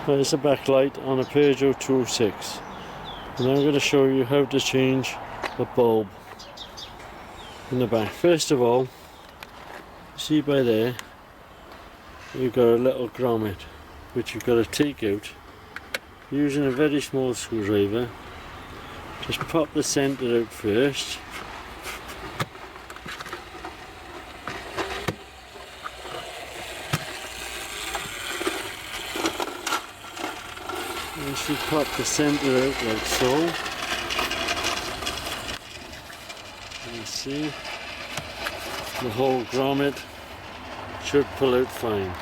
There's a backlight on a Peugeot 206, and I'm going to show you how to change the bulb in the back. First of all, see by there you've got a little grommet which you've got to take out using a very small screwdriver. Just pop the centre out first. Once you pop the centre out like so, you see the whole grommet should pull out fine.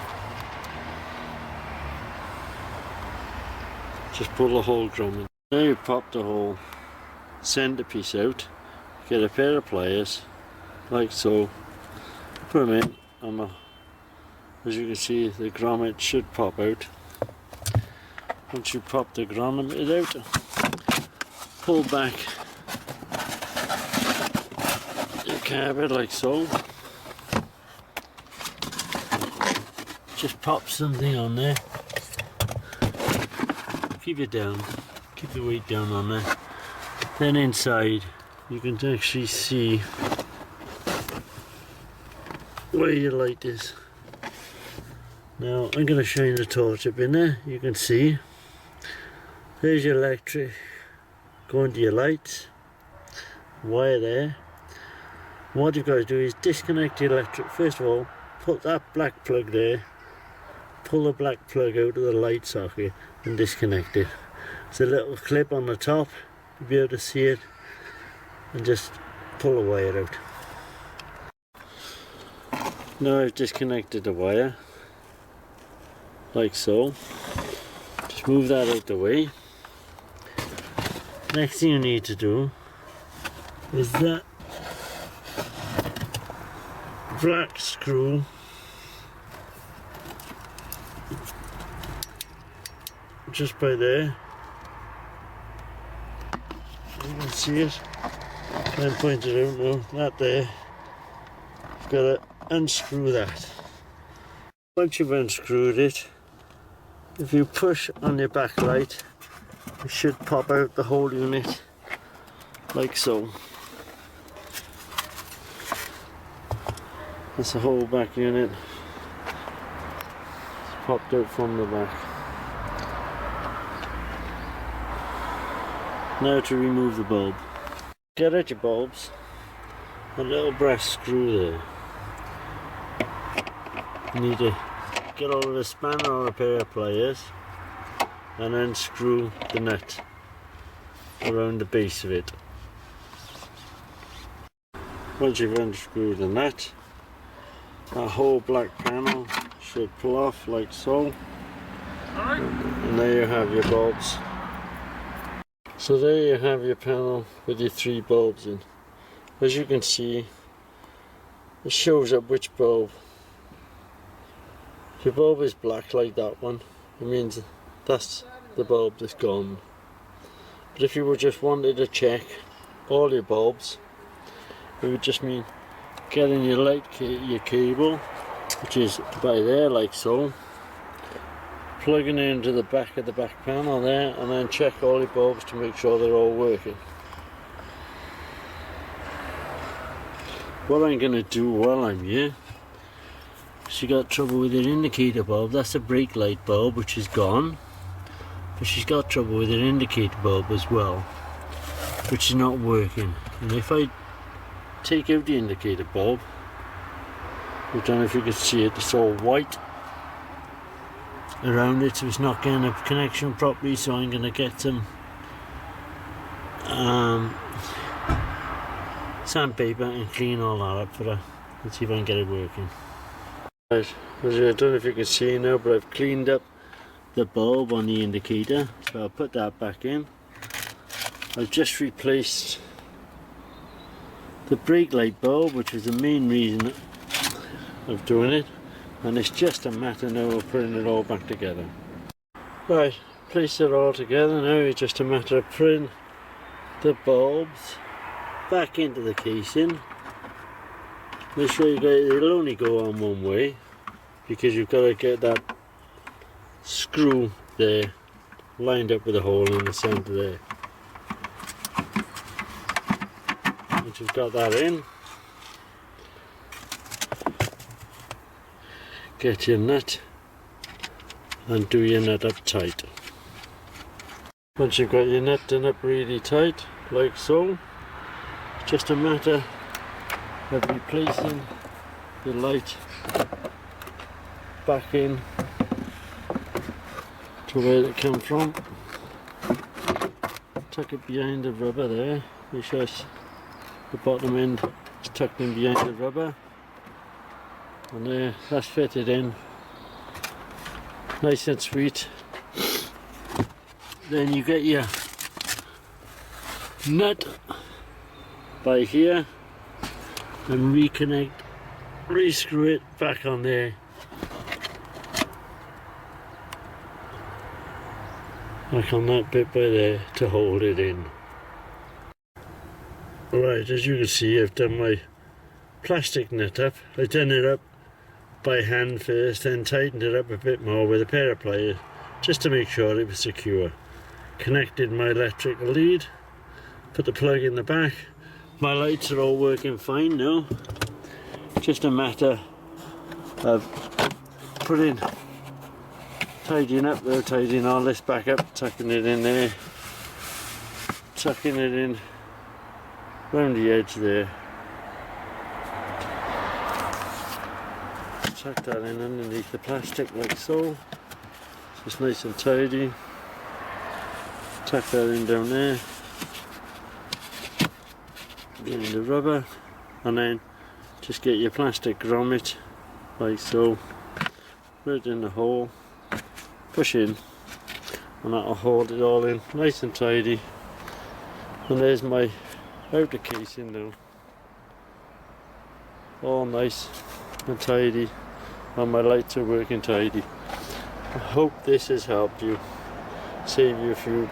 Just pull the whole grommet. Now you pop the whole centrepiece out, get a pair of pliers like so, put them in, and as you can see the grommet should pop out. Once you pop the grommet out, pull back your carpet like so. Just pop something on there. Keep it down. Keep the weight down on there. Then inside you can actually see where your light is. Now I'm going to shine the torch up in there. You can see there's your electric going to your lights, wire there. What you've got to do is disconnect the electric. First of all, put that black plug there, pull the black plug out of the light socket and disconnect it. There's a little clip on the top, you'll be able to see it, and just pull the wire out. Now I've disconnected the wire like so. Just move that out the way. Next thing you need to do is that black screw just by there. You can see it. I'm pointing it out now. That there. You've got to unscrew that. Once you've unscrewed it, if you push on your backlight, it should pop out the whole unit like so. That's the whole back unit. It's popped out from the back. Now to remove the bulb. Get out your bulbs, a little brass screw there. You need to get hold of a spanner or a pair of pliers and unscrew the nut around the base of it. Once you've unscrewed the nut, that whole black panel should pull off like so. And there you have your bulbs. So there you have your panel with your 3 bulbs in. As you can see, it shows up which bulb. If your bulb is black like that one, it means that's the bulb that's gone. But if you were just wanted to check all your bulbs, it would just mean getting your your cable, which is by there like so, plugging it into the back of the back panel there, and then check all your bulbs to make sure they're all working. What I'm going to do while I'm here, she got trouble with her indicator bulb. That's a brake light bulb which is gone, but she's got trouble with her indicator bulb as well, which is not working. And if I take out the indicator bulb, I don't know if you can see it, it's all white around it, so it's not getting a connection properly. So I'm going to get some sandpaper and clean all that up for her and see if I can get it working. Right, I don't know if you can see now, but I've cleaned up the bulb on the indicator, so I'll put that back in. I've just replaced the brake light bulb, which was the main reason of doing it, and it's just a matter now of putting it all back together. Right, placed it all together. Now it's just a matter of putting the bulbs back into the casing. Make sure you get it'll only go on one way, because you've got to get that screw there, lined up with a hole in the centre there. Once you've got that in, get your nut and do your nut up tight. Once you've got your nut done up really tight, like so, it's just a matter of replacing the light back in to where it came from. Tuck it behind the rubber there, make sure the bottom end is tucked in behind the rubber, and there, that's fitted in nice and sweet. Then you get your nut by here and reconnect, re-screw it back on there. Back on that bit by there to hold it in. Right, as you can see, I've done my plastic nut up. I've done it up by hand first, then tightened it up a bit more with a pair of pliers just to make sure it was secure. Connected my electrical lead, put the plug in the back. My lights are all working fine now. Just a matter of tidying up there, tidying all this back up, tucking it in there, tucking it in round the edge there. Tuck that in underneath the plastic like so. Just nice and tidy. Tuck that in down there, behind the rubber, and then just get your plastic grommet like so, put it in the hole, push in, and that'll hold it all in nice and tidy. And there's my outer casing now, all nice and tidy, and my lights are working tidy. I hope this has helped you, save you a few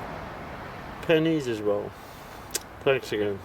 pennies as well. Thanks again.